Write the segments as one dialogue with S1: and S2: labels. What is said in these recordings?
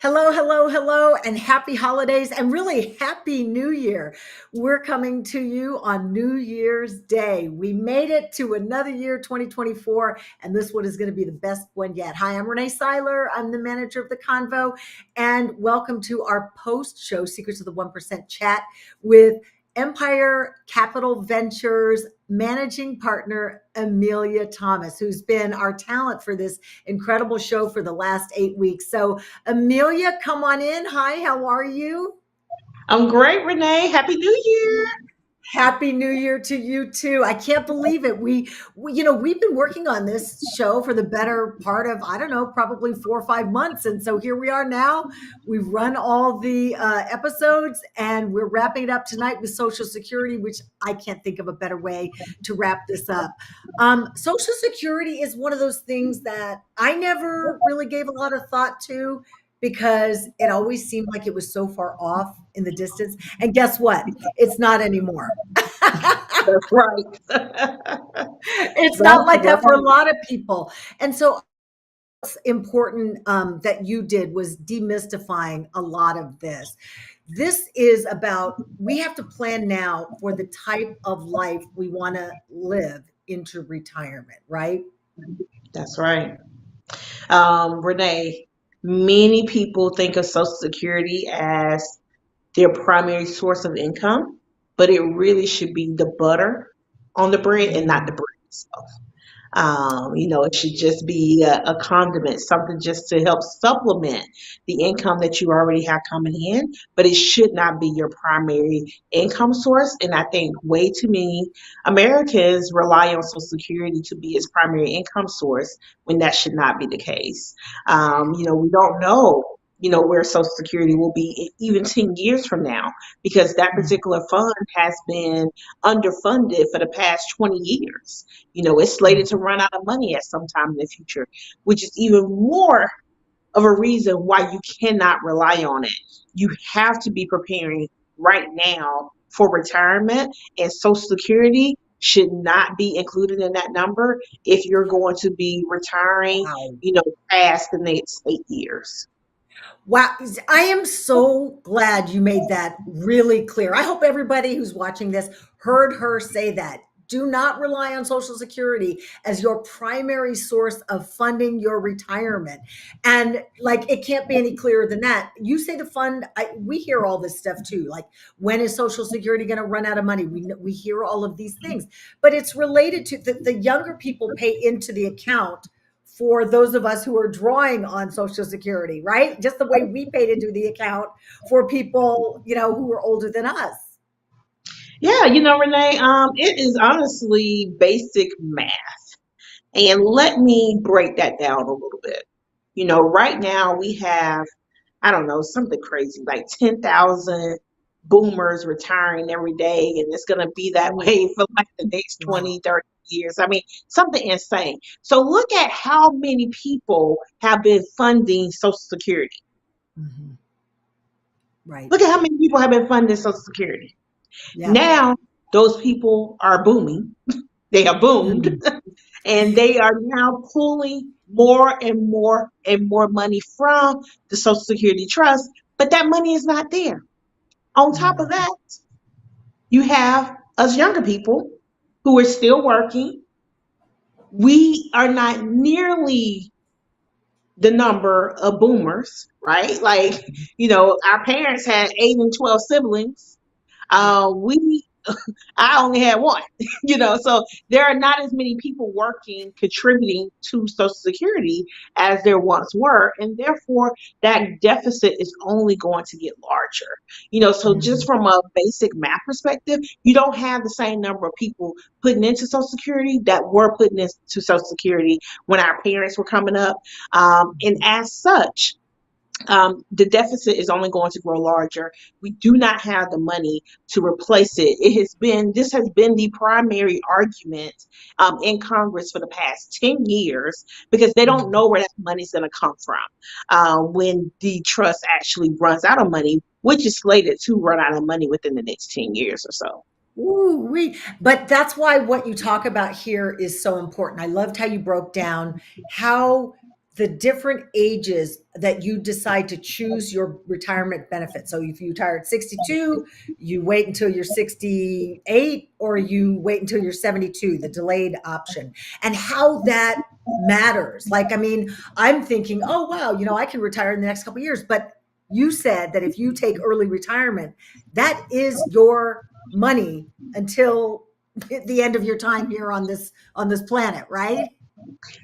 S1: Hello, hello, hello, and happy holidays and really happy new year. We're coming to you on New Year's Day. We made it to another year, 2024, and this one is going to be the best one yet. Hi, I'm Renee Seiler. I'm the manager of the Convo, and welcome to our post show Secrets of the 1% chat with Empire Capital Ventures managing partner Amelia Thomas, who's been our talent for this incredible show for the last 8 weeks. So, Amelia, come on in. Hi, how are you?
S2: I'm great, Renee. Happy New Year.
S1: Happy New Year to you too. I can't believe it. We've been working on this show for the better part of, I don't know, probably 4 or 5 months. And so here we are now. We've run all the episodes and we're wrapping it up tonight with Social Security, which I can't think of a better way to wrap this up. Social Security is one of those things that I never really gave a lot of thought to because it always seemed like it was so far off in the distance. And guess what? It's not anymore.
S2: That's right.
S1: It's not
S2: That's
S1: like that for a
S2: right.
S1: lot of people. And so what's important that you did was demystifying a lot of this. This is about we have to plan now for the type of life we want to live into retirement, right?
S2: That's right. Renee, many people think of Social Security as their primary source of income, but it really should be the butter on the bread and not the bread itself. It should just be a condiment, something just to help supplement the income that you already have coming in, but it should not be your primary income source. And I think way too many Americans rely on Social Security to be its primary income source when that should not be the case. We don't know. Where Social Security will be even 10 years from now, because that particular fund has been underfunded for the past 20 years. It's slated to run out of money at some time in the future, which is even more of a reason why you cannot rely on it. You have to be preparing right now for retirement, and Social Security should not be included in that number if you're going to be retiring,
S1: Wow.
S2: past the next 8 years.
S1: Wow. I am so glad you made that really clear. I hope everybody who's watching this heard her say that. Do not rely on Social Security as your primary source of funding your retirement. And like, it can't be any clearer than that. You say the fund, we hear all this stuff too. Like, when is Social Security going to run out of money? We hear all of these things, but it's related to the younger people pay into the account for those of us who are drawing on Social Security, right? Just the way we paid into the account for people, who are older than us.
S2: Yeah, Renee, it is honestly basic math. And let me break that down a little bit. Right now we have, I don't know, something crazy like 10,000 boomers retiring every day. And it's going to be that way for like the next
S1: Wow.
S2: 20, 30 years. I mean, something insane. So look at how many people have been funding Social Security.
S1: Mhm. Right.
S2: Look at how many people have been funding Social Security.
S1: Yeah.
S2: Now, those people are booming. They have boomed.
S1: Mhm.
S2: And they are now pulling more and more and more money from the Social Security Trust, but that money is not there. On top of
S1: Mhm.
S2: that, you have us younger people who are still working. We are not nearly the number of boomers, right? Like, our parents had 8 and 12 siblings.
S1: Yeah.
S2: We I only had one, so there are not as many people working, contributing to Social Security as there once were. And therefore, that deficit is only going to get larger. So just
S1: Mhm.
S2: from a basic math perspective, you don't have the same number of people putting into Social Security that were putting into Social Security when our parents were coming up. And as such, the deficit is only going to grow larger. We do not have the money to replace it. This has been the primary argument in Congress for the past 10 years because they don't
S1: Mhm.
S2: know where that money is going to come from when the trust actually runs out of money, which is slated to run out of money within the next 10 years or so.
S1: Ooh, but that's why what you talk about here is so important. I loved how you broke down how the different ages that you decide to choose your retirement benefit. So if you retire at 62, you wait until you're 68, or you wait until you're 72, the delayed option, and how that matters. Like, I mean, I'm thinking, oh, wow, I can retire in the next couple of years. But you said that if you take early retirement, that is your money until the end of your time here on this planet, right?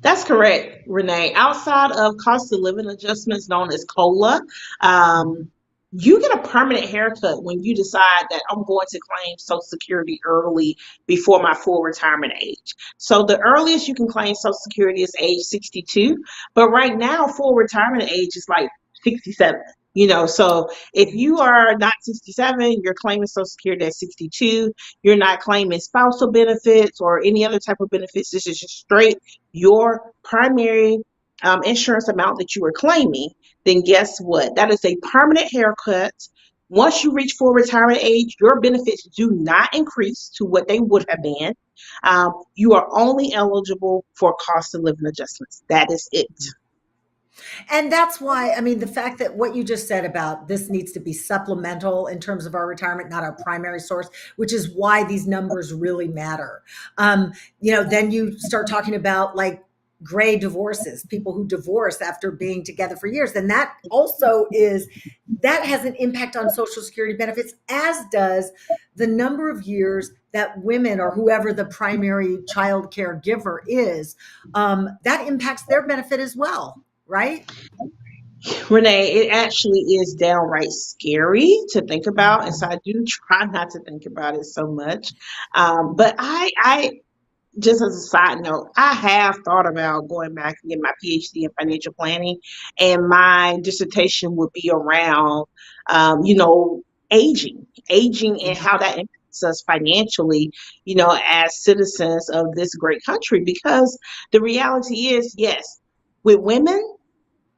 S2: That's correct, Renee. Outside of cost of living adjustments known as COLA, um, you get a permanent haircut when you decide that I'm going to claim Social Security early before my full retirement age. So the earliest you can claim Social Security is age 62, but right now full retirement age is like 67. So if you are not 67, you're claiming Social Security at 62. You're not claiming spousal benefits or any other type of benefits. This is just straight your primary insurance amount that you were claiming, then guess what? That is a permanent haircut. Once you reach full retirement age, your benefits do not increase to what they would have been. You are only eligible for cost of living adjustments. That is it.
S1: And that's why, I mean, the fact that what you just said about this needs to be supplemental in terms of our retirement, not our primary source, which is why these numbers really matter. Then you start talking about like gray divorces, people who divorce after being together for years. Then that has an impact on Social Security benefits, as does the number of years that women or whoever the primary child caregiver is, that impacts their benefit as well, right?
S2: Renee, it actually is downright scary to think about, and so I do try not to think about it so much. But I just as a side note, I have thought about going back and getting my PhD in financial planning, and my dissertation would be around, aging, and how that impacts us financially, as citizens of this great country. Because the reality is, yes, with women,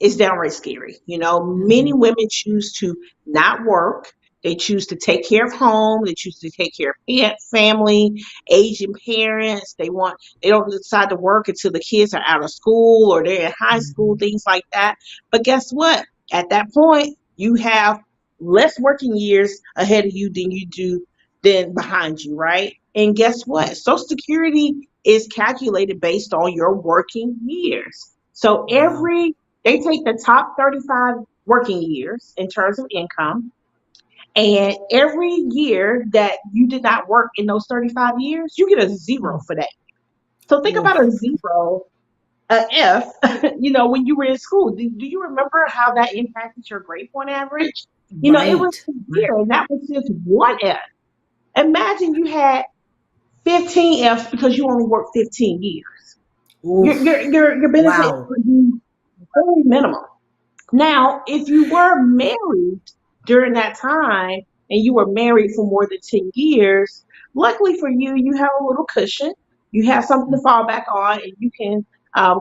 S2: it's downright scary. Many
S1: Mhm.
S2: women choose to not work. They choose to take care of home. They choose to take care of family, aging parents. They don't decide to work until the kids are out of school or they're in high school,
S1: Mhm.
S2: things like that. But guess what? At that point, you have less working years ahead of you than behind you, right? And guess what? Social Security is calculated based on your working years. So
S1: Wow.
S2: they take the top 35 working years in terms of income, and every year that you did not work in those 35 years, you get a zero
S1: Mm.
S2: for that. So think about
S1: Oof.
S2: a zero, a F, when you were in school. Do you remember how that impacted your grade point average? It was
S1: Right. Right.
S2: severe, and that was just one F. Imagine you had 15 Fs because you only worked 15 years.
S1: Oof.
S2: Your benefits
S1: Wow.
S2: would be very minimal. Now, if you were married during that time and you were married for more than 10 years, luckily for you, you have a little cushion. You have something to fall back on, and you can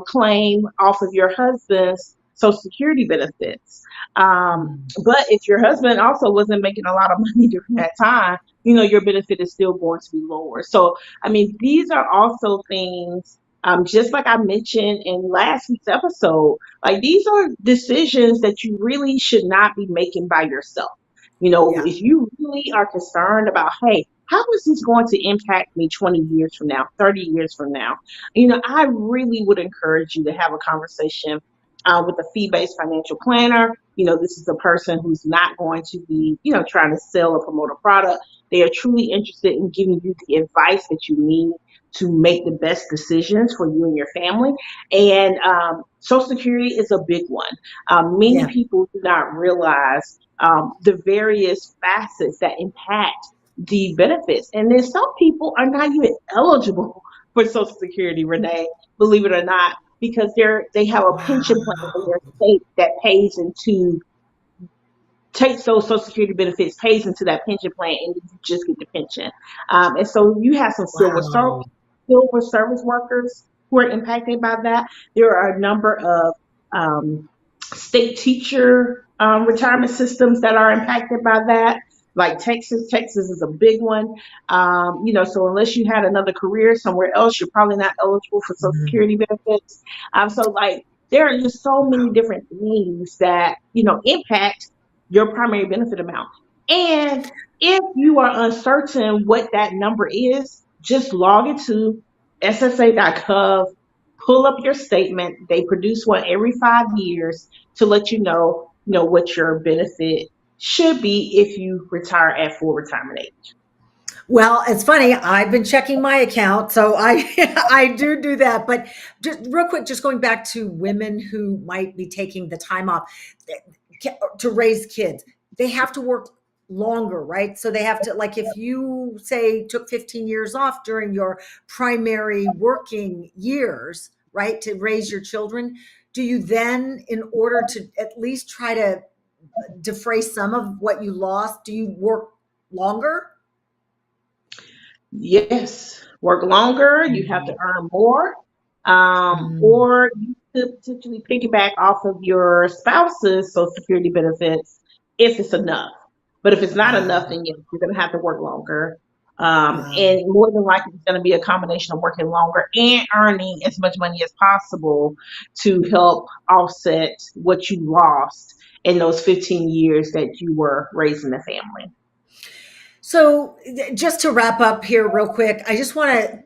S2: claim off of your husband's Social Security benefits.
S1: Mm.
S2: But if your husband also wasn't making a lot of money during that time, your benefit is still going to be lower. So, I mean, these are also things, just like I mentioned in last week's episode, like these are decisions that you really should not be making by yourself.
S1: Yeah.
S2: If you really are concerned about, hey, how is this going to impact me 20 years from now, 30 years from now? I really would encourage you to have a conversation with a fee-based financial planner. This is a person who's not going to be, trying to sell or promote a product. They are truly interested in giving you the advice that you need to make the best decisions for you and your family. And Social Security is a big one. Many
S1: Yeah.
S2: people do not realize the various facets that impact the benefits. And then some people are not even eligible for Social Security, Renee, believe it or not, because they have a pension plan in
S1: Wow.
S2: their state that pays into takes those Social Security benefits, pays into that pension plan, and you just get the pension. And so you have some
S1: Wow.
S2: silver service workers who are impacted by that. There are a number of state teacher retirement systems that are impacted by that. Like Texas is a big one. So unless you had another career somewhere else, you're probably not eligible for Social
S1: Mm.
S2: Security benefits. So like There are just so many different things that, impact your primary benefit amount. And if you are uncertain what that number is, just log into ssa.gov, pull up your statement. They produce one every 5 years to let what your benefit should be if you retire at full retirement age.
S1: Well, it's funny. I've been checking my account, so I I do that. But just real quick, just going back to women who might be taking the time off to raise kids, they have to work longer, right? So they have to, like, if you say took 15 years off during your primary working years, right, to raise your children, do you then, in order to at least try to defray some of what you lost, do you work longer?
S2: Yes, work longer, you have to
S1: Mhm.
S2: earn more,
S1: Mm,
S2: or you could potentially piggyback off of your spouse's Social Security benefits if it's enough. But if it's not enough,
S1: wow.
S2: then yes, you're going to have to work longer.
S1: Wow.
S2: And more than likely, it's going to be a combination of working longer and earning as much money as possible to help offset what you lost in those 15 years that you were raising the family.
S1: So just to wrap up here real quick, I just want to,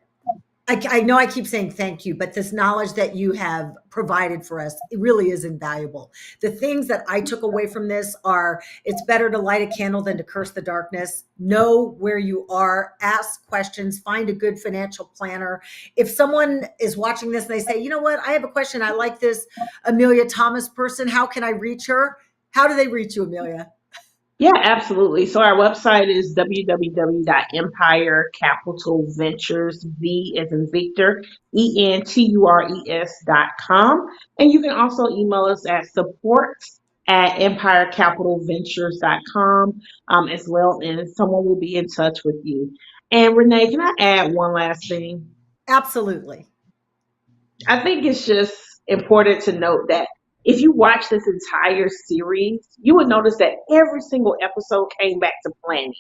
S1: I know I keep saying thank you, but this knowledge that you have provided for us, it really is invaluable. The things that I took away from this are, it's better to light a candle than to curse the darkness. Know where you are, ask questions, find a good financial planner. If someone is watching this and they say, you know what, I have a question. I like this Amelia Thomas person. How can I reach her? How do they reach you, Amelia?
S2: Yeah, absolutely. So our website is www.empirecapitalventures, V as in Victor, Entures.com. And you can also email us at support@empirecapitalventures.com, as well, and someone will be in touch with you. And Renee, can I add one last thing?
S1: Absolutely.
S2: I think it's just important to note that if you watch this entire series, you would notice that every single episode came back to planning.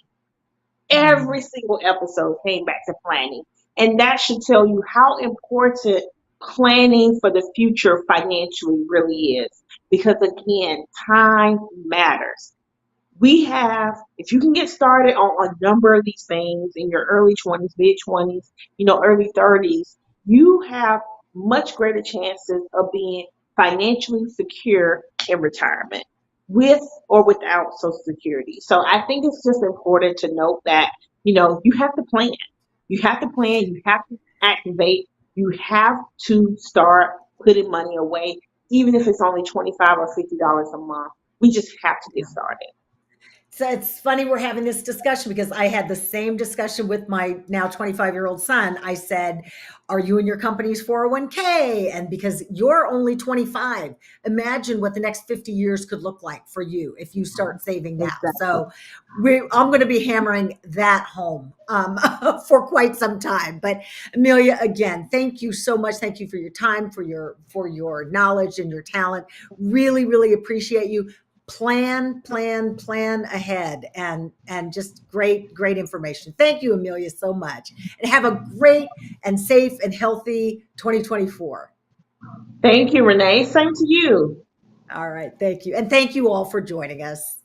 S1: Mm.
S2: Every single episode came back to planning. And that should tell you how important planning for the future financially really is. Because again, time matters. If you can get started on a number of these things in your early 20s, mid 20s, early 30s, you have much greater chances of being financially secure in retirement with or without Social Security. So I think it's just important to note that, you have to plan. You have to plan, you have to activate, you have to start putting money away, even if it's only 25 or $50 a month. We just have to get started.
S1: So it's funny we're having this discussion because I had the same discussion with my now 25-year-old son. I said, are you in your company's 401k? And because you're only 25, imagine what the next 50 years could look like for you if you start saving now.
S2: Exactly.
S1: So I'm going to be hammering that home for quite some time. But Amelia, again, thank you so much. Thank you for your time, for your knowledge and your talent. Really, really appreciate you. Plan ahead, and just great information. Thank you, Amelia, so much, and have a great and safe and healthy 2024.
S2: Thank you, Renee. Same to you.
S1: All right, thank you, and thank you all for joining us.